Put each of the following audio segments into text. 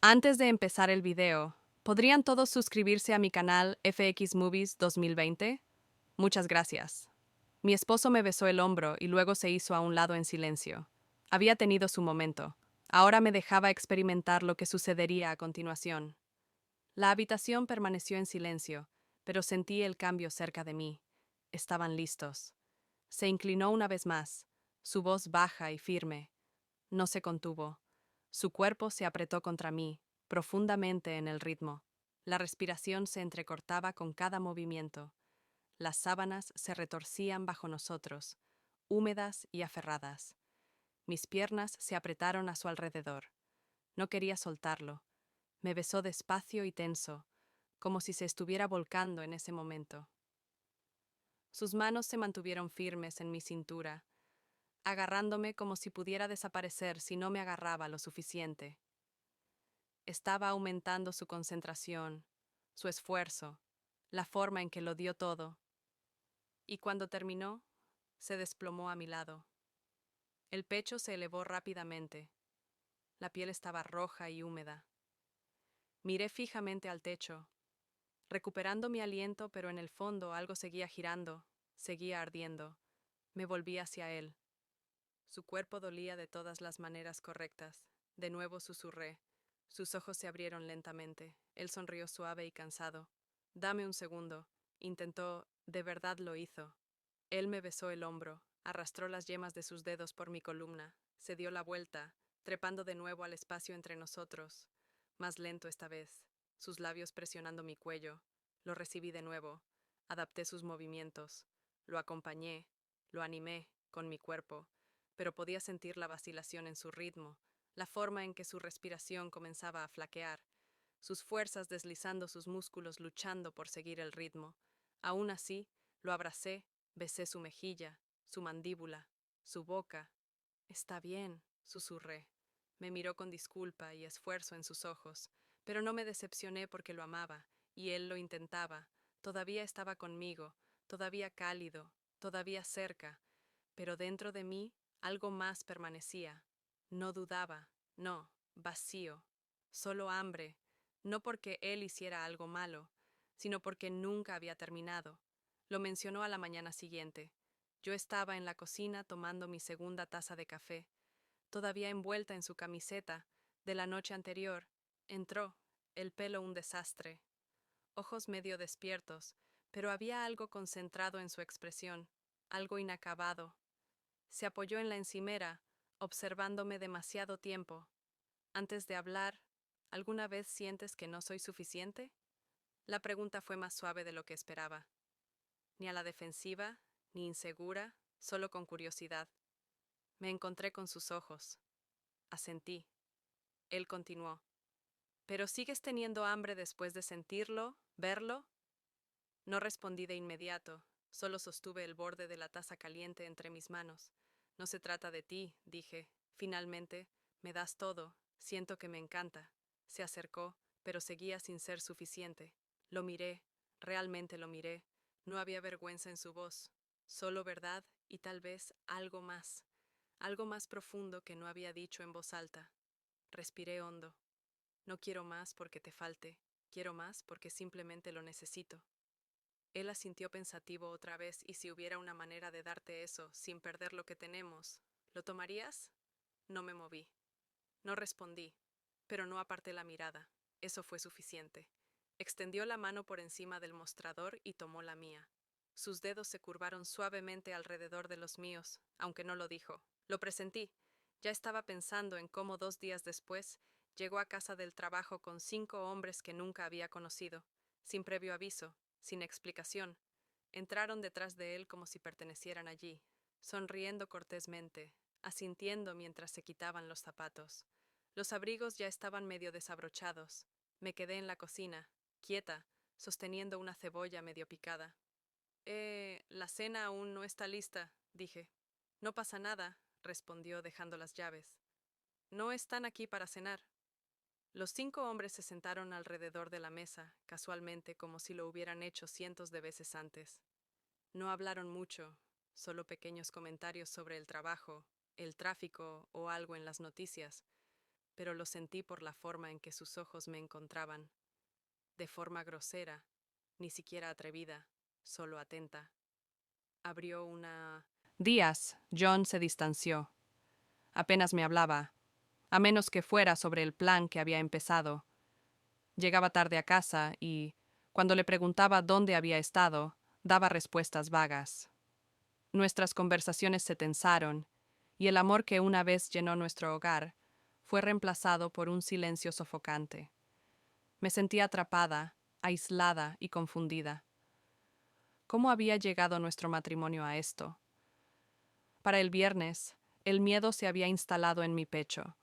Antes de empezar el video, ¿podrían todos suscribirse a mi canal FX Movies 2020? Muchas gracias. Mi esposo me besó el hombro y luego se hizo a un lado en silencio. Había tenido su momento. Ahora me dejaba experimentar lo que sucedería a continuación. La habitación permaneció en silencio, pero sentí el cambio cerca de mí. Estaban listos. Se inclinó una vez más, su voz baja y firme. No se contuvo. Su cuerpo se apretó contra mí, profundamente en el ritmo. La respiración se entrecortaba con cada movimiento. Las sábanas se retorcían bajo nosotros, húmedas y aferradas. Mis piernas se apretaron a su alrededor. No quería soltarlo. Me besó despacio y tenso, como si se estuviera volcando en ese momento. Sus manos se mantuvieron firmes en mi cintura, agarrándome como si pudiera desaparecer si no me agarraba lo suficiente. Estaba aumentando su concentración, su esfuerzo, la forma en que lo dio todo. Y cuando terminó, se desplomó a mi lado. El pecho se elevó rápidamente. La piel estaba roja y húmeda. Miré fijamente al techo, recuperando mi aliento, pero en el fondo algo seguía girando, seguía ardiendo. Me volví hacia él. Su cuerpo dolía de todas las maneras correctas. De nuevo susurré. Sus ojos se abrieron lentamente. Él sonrió suave y cansado. Dame un segundo. Intentó, de verdad lo hizo. Él me besó el hombro, arrastró las yemas de sus dedos por mi columna, se dio la vuelta, trepando de nuevo al espacio entre nosotros. Más lento esta vez, sus labios presionando mi cuello. Lo recibí de nuevo. Adapté sus movimientos. Lo acompañé, lo animé con mi cuerpo, pero podía sentir la vacilación en su ritmo, la forma en que su respiración comenzaba a flaquear, sus fuerzas deslizando sus músculos luchando por seguir el ritmo. Aún así, lo abracé, besé su mejilla, su mandíbula, su boca. Está bien, susurré. Me miró con disculpa y esfuerzo en sus ojos, pero no me decepcioné porque lo amaba, y él lo intentaba. Todavía estaba conmigo, todavía cálido, todavía cerca, pero dentro de mí algo más permanecía. No dudaba, no, vacío, solo hambre, no porque él hiciera algo malo, sino porque nunca había terminado. Lo mencionó a la mañana siguiente. Yo estaba en la cocina tomando mi segunda taza de café, todavía envuelta en su camiseta de la noche anterior. Entró, el pelo un desastre, ojos medio despiertos, pero había algo concentrado en su expresión, algo inacabado. Se apoyó en la encimera, observándome demasiado tiempo. Antes de hablar, ¿alguna vez sientes que no soy suficiente? La pregunta fue más suave de lo que esperaba. Ni a la defensiva, ni insegura, solo con curiosidad. Me encontré con sus ojos. Asentí. Él continuó. ¿Pero sigues teniendo hambre después de sentirlo, verlo? No respondí de inmediato, solo sostuve el borde de la taza caliente entre mis manos. No se trata de ti, dije. Finalmente, me das todo, siento que me encanta. Se acercó, pero seguía sin ser suficiente. Lo miré, realmente lo miré. No había vergüenza en su voz, solo verdad y tal vez algo más profundo que no había dicho en voz alta. Respiré hondo. No quiero más porque te falte, quiero más porque simplemente lo necesito. Él asintió pensativo otra vez. ¿Y si hubiera una manera de darte eso sin perder lo que tenemos, lo tomarías? No me moví. No respondí, pero no aparté la mirada. Eso fue suficiente. Extendió la mano por encima del mostrador y tomó la mía. Sus dedos se curvaron suavemente alrededor de los míos, aunque no lo dijo. Lo presentí. Ya estaba pensando en cómo 2 días después llegó a casa del trabajo con 5 hombres que nunca había conocido, sin previo aviso, sin explicación. Entraron detrás de él como si pertenecieran allí, sonriendo cortésmente, asintiendo mientras se quitaban los zapatos. Los abrigos ya estaban medio desabrochados. Me quedé en la cocina, quieta, sosteniendo una cebolla medio picada. La cena aún no está lista, dije. No pasa nada, respondió dejando las llaves. No están aquí para cenar. Los 5 hombres se sentaron alrededor de la mesa, casualmente como si lo hubieran hecho cientos de veces antes. No hablaron mucho, solo pequeños comentarios sobre el trabajo, el tráfico o algo en las noticias. pero lo sentí por la forma en que sus ojos me encontraban, de forma grosera, ni siquiera atrevida, solo atenta. Abrió una... Días, John se distanció. Apenas me hablaba, a menos que fuera sobre el plan que había empezado. Llegaba tarde a casa y, cuando le preguntaba dónde había estado, daba respuestas vagas. Nuestras conversaciones se tensaron, y el amor que una vez llenó nuestro hogar fue reemplazado por un silencio sofocante. Me sentía atrapada, aislada y confundida. ¿Cómo había llegado nuestro matrimonio a esto? Para el viernes, el miedo se había instalado en mi pecho.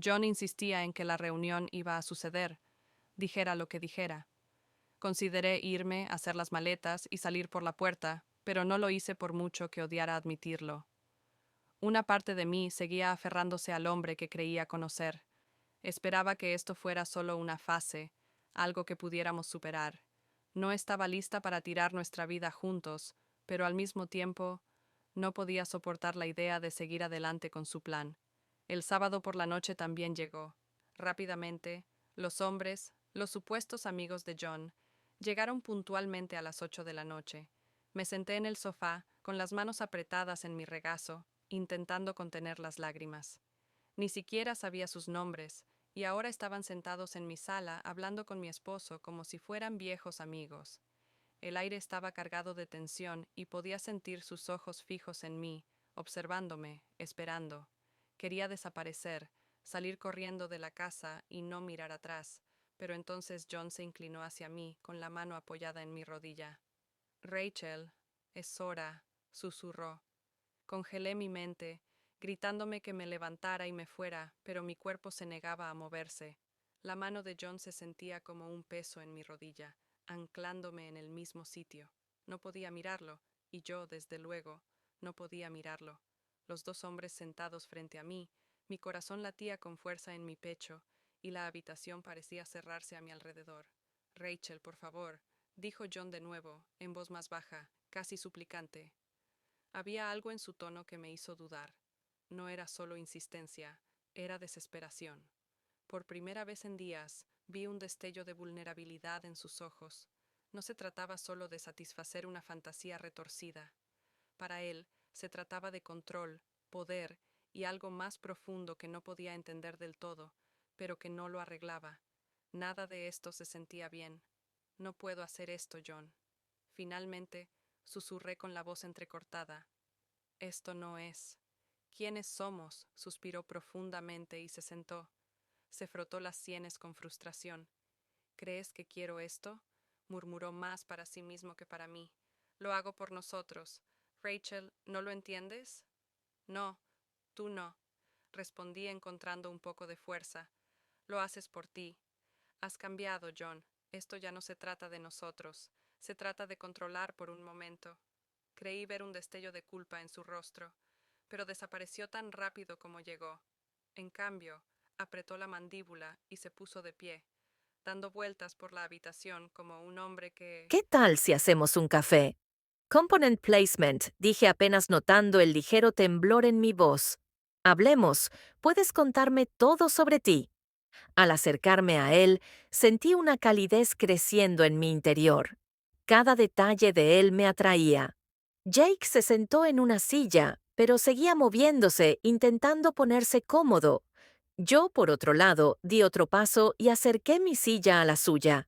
John insistía en que la reunión iba a suceder, dijera lo que dijera. Consideré irme, hacer las maletas y salir por la puerta, pero no lo hice por mucho que odiara admitirlo. Una parte de mí seguía aferrándose al hombre que creía conocer. Esperaba que esto fuera solo una fase, algo que pudiéramos superar. No estaba lista para tirar nuestra vida juntos, pero al mismo tiempo no podía soportar la idea de seguir adelante con su plan. El sábado por la noche también llegó. Rápidamente, los hombres, los supuestos amigos de John, llegaron puntualmente a las 8 de la noche. Me senté en el sofá, con las manos apretadas en mi regazo, intentando contener las lágrimas. Ni siquiera sabía sus nombres, y ahora estaban sentados en mi sala hablando con mi esposo como si fueran viejos amigos. El aire estaba cargado de tensión y podía sentir sus ojos fijos en mí, observándome, esperando. Quería desaparecer, salir corriendo de la casa y no mirar atrás, pero entonces John se inclinó hacia mí con la mano apoyada en mi rodilla. Rachel, es hora, susurró. Congelé mi mente, gritándome que me levantara y me fuera, pero mi cuerpo se negaba a moverse. La mano de John se sentía como un peso en mi rodilla, anclándome en el mismo sitio. No podía mirarlo, y yo, desde luego, no podía mirarlo. Los dos hombres sentados frente a mí, mi corazón latía con fuerza en mi pecho, y la habitación parecía cerrarse a mi alrededor. Rachel, por favor, dijo John de nuevo, en voz más baja, casi suplicante. Había algo en su tono que me hizo dudar. No era solo insistencia, era desesperación. Por primera vez en días, vi un destello de vulnerabilidad en sus ojos. No se trataba solo de satisfacer una fantasía retorcida. Para él, se trataba de control, poder y algo más profundo que no podía entender del todo, pero que no lo arreglaba. Nada de esto se sentía bien. No puedo hacer esto, John. Finalmente, susurré con la voz entrecortada. Esto no es. ¿Quiénes somos? Suspiró profundamente y se sentó. Se frotó las sienes con frustración. ¿Crees que quiero esto? Murmuró más para sí mismo que para mí. Lo hago por nosotros. Rachel, ¿no lo entiendes? No, tú no, respondí encontrando un poco de fuerza. Lo haces por ti. Has cambiado, John. Esto ya no se trata de nosotros. Se trata de controlar por un momento. Creí ver un destello de culpa en su rostro, pero desapareció tan rápido como llegó. En cambio, apretó la mandíbula y se puso de pie, dando vueltas por la habitación como un hombre que... ¿Qué tal si hacemos un café? Component placement, dije apenas notando el ligero temblor en mi voz. Hablemos, puedes contarme todo sobre ti. Al acercarme a él, sentí una calidez creciendo en mi interior. Cada detalle de él me atraía. Jake se sentó en una silla, pero seguía moviéndose, intentando ponerse cómodo. Yo, por otro lado, di otro paso y acerqué mi silla a la suya.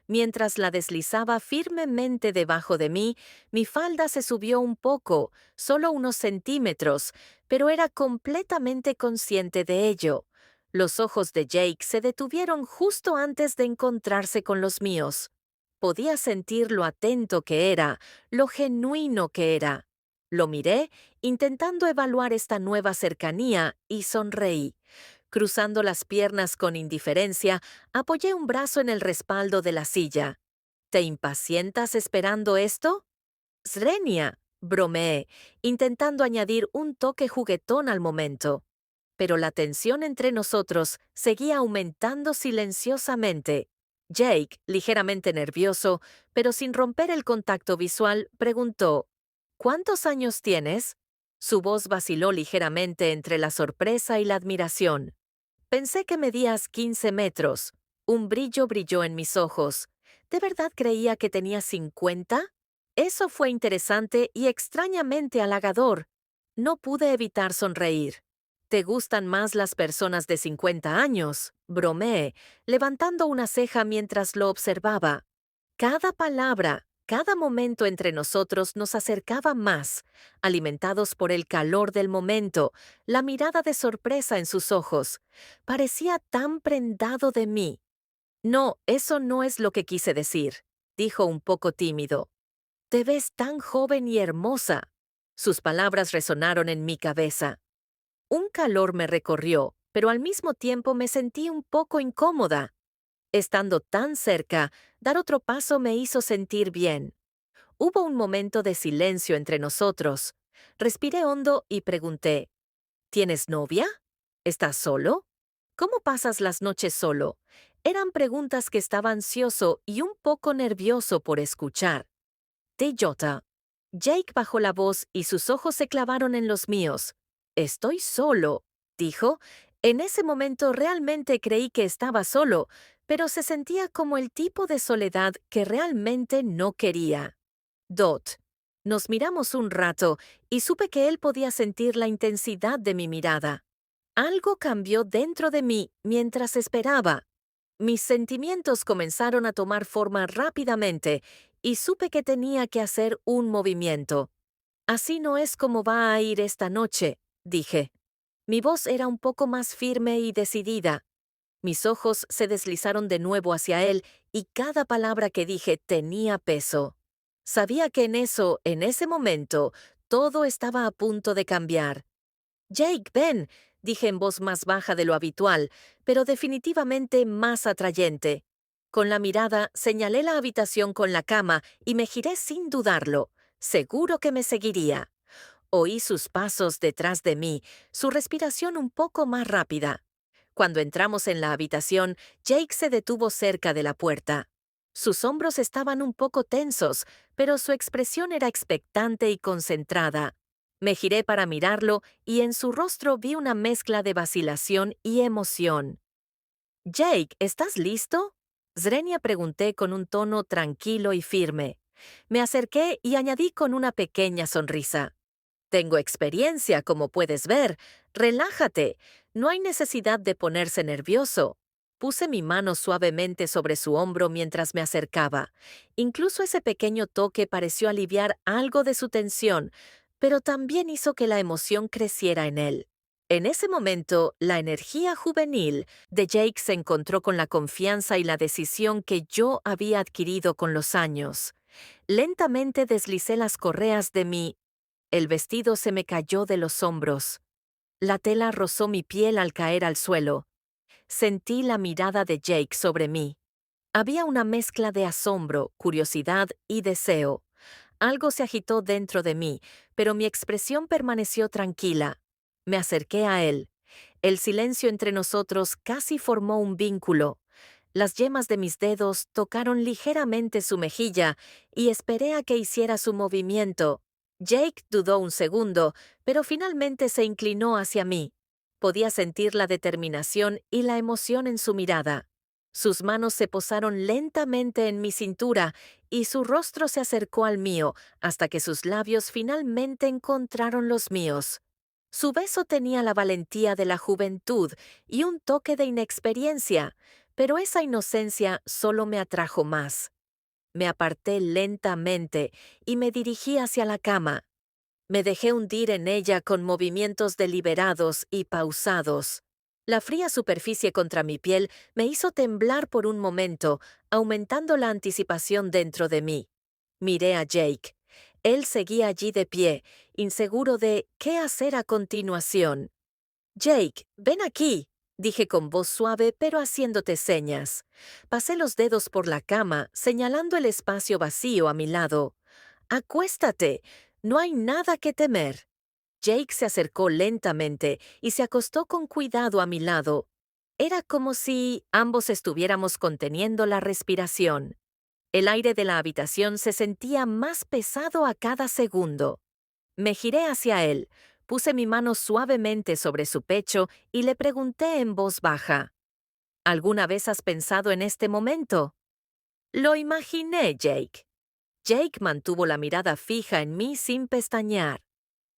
Mientras la deslizaba firmemente debajo de mí, mi falda se subió un poco, solo unos centímetros, pero era completamente consciente de ello. Los ojos de Jake se detuvieron justo antes de encontrarse con los míos. Podía sentir lo atento que era, lo genuino que era. Lo miré, intentando evaluar esta nueva cercanía, y sonreí. Cruzando las piernas con indiferencia, apoyé un brazo en el respaldo de la silla. ¿Te impacientas esperando esto? Srenia, bromeé, intentando añadir un toque juguetón al momento. Pero la tensión entre nosotros seguía aumentando silenciosamente. Jake, ligeramente nervioso, pero sin romper el contacto visual, preguntó, ¿cuántos años tienes? Su voz vaciló ligeramente entre la sorpresa y la admiración. Pensé que medías 15 metros. Un brillo brilló en mis ojos. ¿De verdad creía que tenía 50? Eso fue interesante y extrañamente halagador. No pude evitar sonreír. ¿Te gustan más las personas de 50 años? Bromeé, levantando una ceja mientras lo observaba. Cada palabra, cada momento entre nosotros nos acercaba más, alimentados por el calor del momento, la mirada de sorpresa en sus ojos. Parecía tan prendado de mí. No, eso no es lo que quise decir, dijo un poco tímido. Te ves tan joven y hermosa. Sus palabras resonaron en mi cabeza. Un calor me recorrió, pero al mismo tiempo me sentí un poco incómoda. Estando tan cerca, dar otro paso me hizo sentir bien. Hubo un momento de silencio entre nosotros. Respiré hondo y pregunté, ¿tienes novia? ¿Estás solo? ¿Cómo pasas las noches solo? Eran preguntas que estaba ansioso y un poco nervioso por escuchar. Jota. Jake bajó la voz y sus ojos se clavaron en los míos. Estoy solo, dijo. En ese momento realmente creí que estaba solo, pero se sentía como el tipo de soledad que realmente no quería. Dot. Nos miramos un rato y supe que él podía sentir la intensidad de mi mirada. Algo cambió dentro de mí mientras esperaba. Mis sentimientos comenzaron a tomar forma rápidamente y supe que tenía que hacer un movimiento. Así no es como va a ir esta noche, dije. Mi voz era un poco más firme y decidida. Mis ojos se deslizaron de nuevo hacia él y cada palabra que dije tenía peso. Sabía que en ese momento, todo estaba a punto de cambiar. Jake, ven, dije en voz más baja de lo habitual, pero definitivamente más atrayente. Con la mirada señalé la habitación con la cama y me giré sin dudarlo. Seguro que me seguiría. Oí sus pasos detrás de mí, su respiración un poco más rápida. Cuando entramos en la habitación, Jake se detuvo cerca de la puerta. Sus hombros estaban un poco tensos, pero su expresión era expectante y concentrada. Me giré para mirarlo y en su rostro vi una mezcla de vacilación y emoción. Jake, ¿estás listo? Zrenia pregunté con un tono tranquilo y firme. Me acerqué y añadí con una pequeña sonrisa. Tengo experiencia, como puedes ver. Relájate. No hay necesidad de ponerse nervioso. Puse mi mano suavemente sobre su hombro mientras me acercaba. Incluso ese pequeño toque pareció aliviar algo de su tensión, pero también hizo que la emoción creciera en él. En ese momento, la energía juvenil de Jake se encontró con la confianza y la decisión que yo había adquirido con los años. Lentamente deslicé las correas de el vestido se me cayó de los hombros. La tela rozó mi piel al caer al suelo. Sentí la mirada de Jake sobre mí. Había una mezcla de asombro, curiosidad y deseo. Algo se agitó dentro de mí, pero mi expresión permaneció tranquila. Me acerqué a él. El silencio entre nosotros casi formó un vínculo. Las yemas de mis dedos tocaron ligeramente su mejilla y esperé a que hiciera su movimiento. Jake dudó un segundo, pero finalmente se inclinó hacia mí. Podía sentir la determinación y la emoción en su mirada. Sus manos se posaron lentamente en mi cintura y su rostro se acercó al mío hasta que sus labios finalmente encontraron los míos. Su beso tenía la valentía de la juventud y un toque de inexperiencia, pero esa inocencia solo me atrajo más. Me aparté lentamente y me dirigí hacia la cama. Me dejé hundir en ella con movimientos deliberados y pausados. La fría superficie contra mi piel me hizo temblar por un momento, aumentando la anticipación dentro de mí. Miré a Jake. Él seguía allí de pie, inseguro de qué hacer a continuación. Jake, ven aquí, dije con voz suave pero haciéndote señas. Pasé los dedos por la cama, señalando el espacio vacío a mi lado. Acuéstate, no hay nada que temer. Jake se acercó lentamente y se acostó con cuidado a mi lado. Era como si ambos estuviéramos conteniendo la respiración. El aire de la habitación se sentía más pesado a cada segundo. Me giré hacia él. Puse mi mano suavemente sobre su pecho y le pregunté en voz baja, ¿alguna vez has pensado en este momento? Lo imaginé, Jake. Jake mantuvo la mirada fija en mí sin pestañear.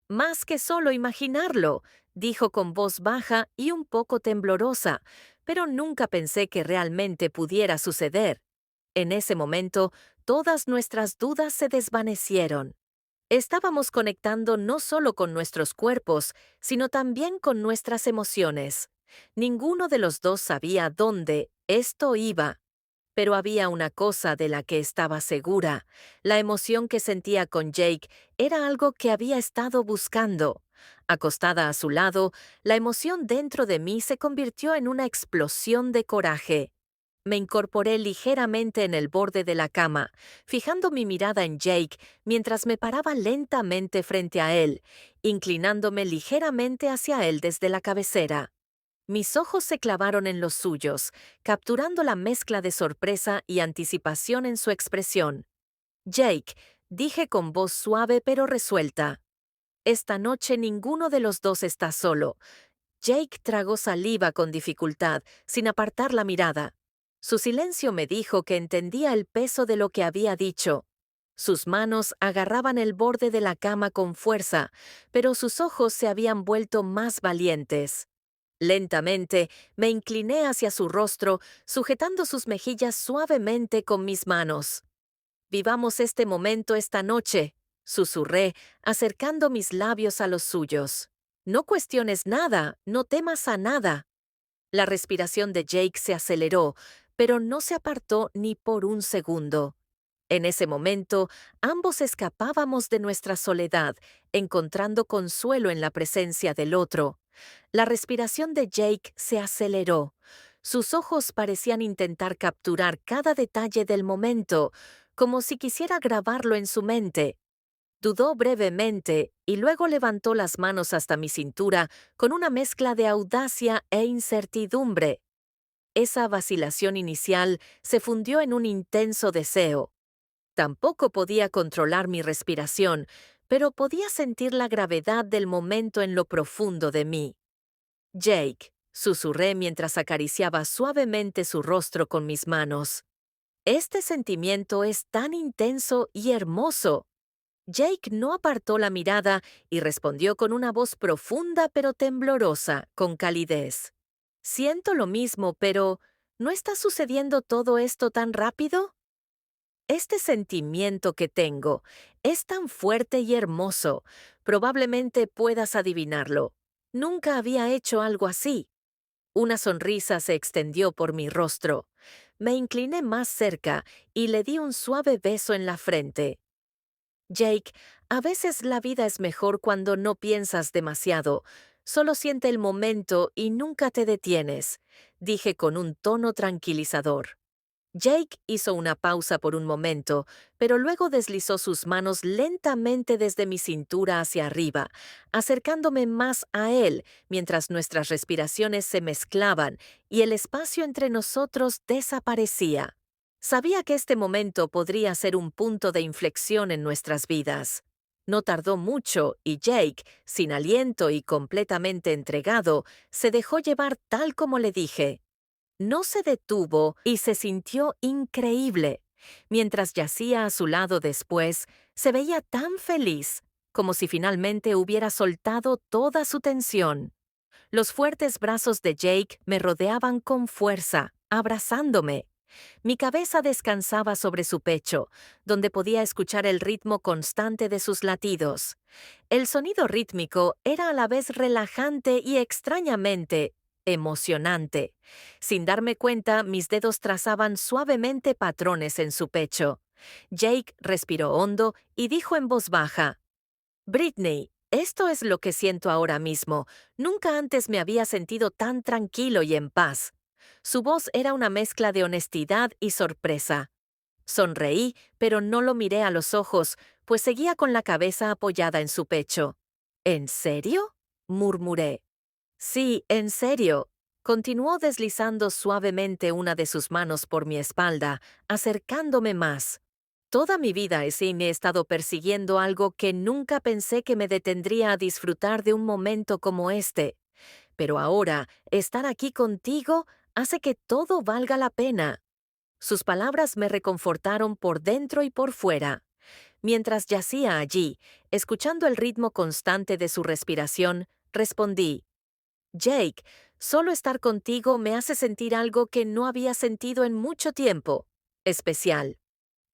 Más que solo imaginarlo, dijo con voz baja y un poco temblorosa, pero nunca pensé que realmente pudiera suceder. En ese momento, todas nuestras dudas se desvanecieron. Estábamos conectando no solo con nuestros cuerpos, sino también con nuestras emociones. Ninguno de los dos sabía dónde esto iba. Pero había una cosa de la que estaba segura. La emoción que sentía con Jake era algo que había estado buscando. Acostada a su lado, la emoción dentro de mí se convirtió en una explosión de coraje. Me incorporé ligeramente en el borde de la cama, fijando mi mirada en Jake mientras me paraba lentamente frente a él, inclinándome ligeramente hacia él desde la cabecera. Mis ojos se clavaron en los suyos, capturando la mezcla de sorpresa y anticipación en su expresión. Jake, dije con voz suave pero resuelta. Esta noche ninguno de los dos está solo. Jake tragó saliva con dificultad, sin apartar la mirada. Su silencio me dijo que entendía el peso de lo que había dicho. Sus manos agarraban el borde de la cama con fuerza, pero sus ojos se habían vuelto más valientes. Lentamente me incliné hacia su rostro, sujetando sus mejillas suavemente con mis manos. Vivamos este momento esta noche, susurré, acercando mis labios a los suyos. No cuestiones nada, no temas a nada. La respiración de Jake se aceleró, pero no se apartó ni por un segundo. En ese momento, ambos escapábamos de nuestra soledad, encontrando consuelo en la presencia del otro. La respiración de Jake se aceleró. Sus ojos parecían intentar capturar cada detalle del momento, como si quisiera grabarlo en su mente. Dudó brevemente y luego levantó las manos hasta mi cintura con una mezcla de audacia e incertidumbre. Esa vacilación inicial se fundió en un intenso deseo. Tampoco podía controlar mi respiración, pero podía sentir la gravedad del momento en lo profundo de mí. Jake, susurré mientras acariciaba suavemente su rostro con mis manos. Este sentimiento es tan intenso y hermoso. Jake no apartó la mirada y respondió con una voz profunda pero temblorosa, con calidez. Siento lo mismo, pero ¿no está sucediendo todo esto tan rápido? Este sentimiento que tengo es tan fuerte y hermoso. Probablemente puedas adivinarlo. Nunca había hecho algo así. Una sonrisa se extendió por mi rostro. Me incliné más cerca y le di un suave beso en la frente. Jake, a veces la vida es mejor cuando no piensas demasiado. Solo siente el momento y nunca te detienes, dije con un tono tranquilizador. Jake hizo una pausa por un momento, pero luego deslizó sus manos lentamente desde mi cintura hacia arriba, acercándome más a él mientras nuestras respiraciones se mezclaban y el espacio entre nosotros desaparecía. Sabía que este momento podría ser un punto de inflexión en nuestras vidas. No tardó mucho y Jake, sin aliento y completamente entregado, se dejó llevar tal como le dije. No se detuvo y se sintió increíble. Mientras yacía a su lado después, se veía tan feliz, como si finalmente hubiera soltado toda su tensión. Los fuertes brazos de Jake me rodeaban con fuerza, abrazándome. Mi cabeza descansaba sobre su pecho, donde podía escuchar el ritmo constante de sus latidos. El sonido rítmico era a la vez relajante y extrañamente emocionante. Sin darme cuenta, mis dedos trazaban suavemente patrones en su pecho. Jake respiró hondo y dijo en voz baja, «Britney, esto es lo que siento ahora mismo. Nunca antes me había sentido tan tranquilo y en paz». Su voz era una mezcla de honestidad y sorpresa. Sonreí, pero no lo miré a los ojos, pues seguía con la cabeza apoyada en su pecho. ¿En serio?, murmuré. Sí, en serio. Continuó deslizando suavemente una de sus manos por mi espalda, acercándome más. Toda mi vida me he estado persiguiendo algo que nunca pensé que me detendría a disfrutar de un momento como este. Pero ahora, estar aquí contigo hace que todo valga la pena. Sus palabras me reconfortaron por dentro y por fuera. Mientras yacía allí, escuchando el ritmo constante de su respiración, respondí, Jake, solo estar contigo me hace sentir algo que no había sentido en mucho tiempo. Especial.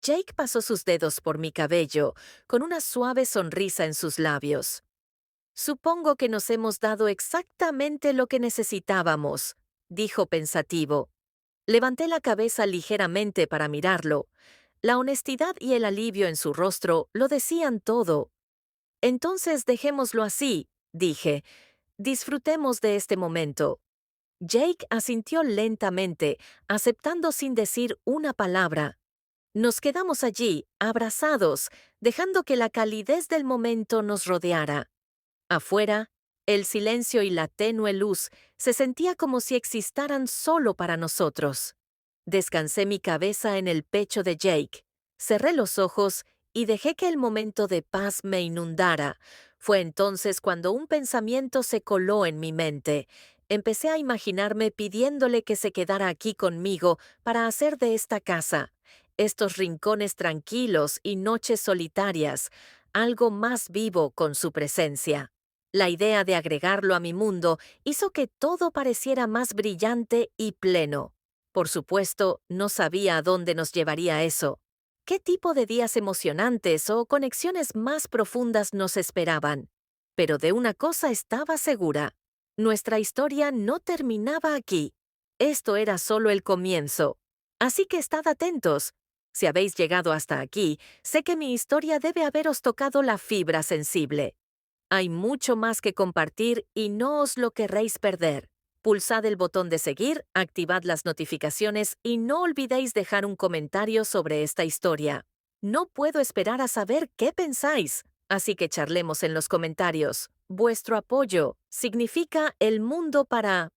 Jake pasó sus dedos por mi cabello, con una suave sonrisa en sus labios. Supongo que nos hemos dado exactamente lo que necesitábamos, dijo pensativo. Levanté la cabeza ligeramente para mirarlo. La honestidad y el alivio en su rostro lo decían todo. Entonces dejémoslo así, dije. Disfrutemos de este momento. Jake asintió lentamente, aceptando sin decir una palabra. Nos quedamos allí, abrazados, dejando que la calidez del momento nos rodeara. Afuera, el silencio y la tenue luz se sentía como si existaran solo para nosotros. Descansé mi cabeza en el pecho de Jake, cerré los ojos y dejé que el momento de paz me inundara. Fue entonces cuando un pensamiento se coló en mi mente. Empecé a imaginarme pidiéndole que se quedara aquí conmigo para hacer de esta casa, estos rincones tranquilos y noches solitarias, algo más vivo con su presencia. La idea de agregarlo a mi mundo hizo que todo pareciera más brillante y pleno. Por supuesto, no sabía a dónde nos llevaría eso. ¿Qué tipo de días emocionantes o conexiones más profundas nos esperaban? Pero de una cosa estaba segura. Nuestra historia no terminaba aquí. Esto era solo el comienzo. Así que estad atentos. Si habéis llegado hasta aquí, sé que mi historia debe haberos tocado la fibra sensible. Hay mucho más que compartir y no os lo querréis perder. Pulsad el botón de seguir, activad las notificaciones y no olvidéis dejar un comentario sobre esta historia. No puedo esperar a saber qué pensáis, así que charlemos en los comentarios. Vuestro apoyo significa el mundo para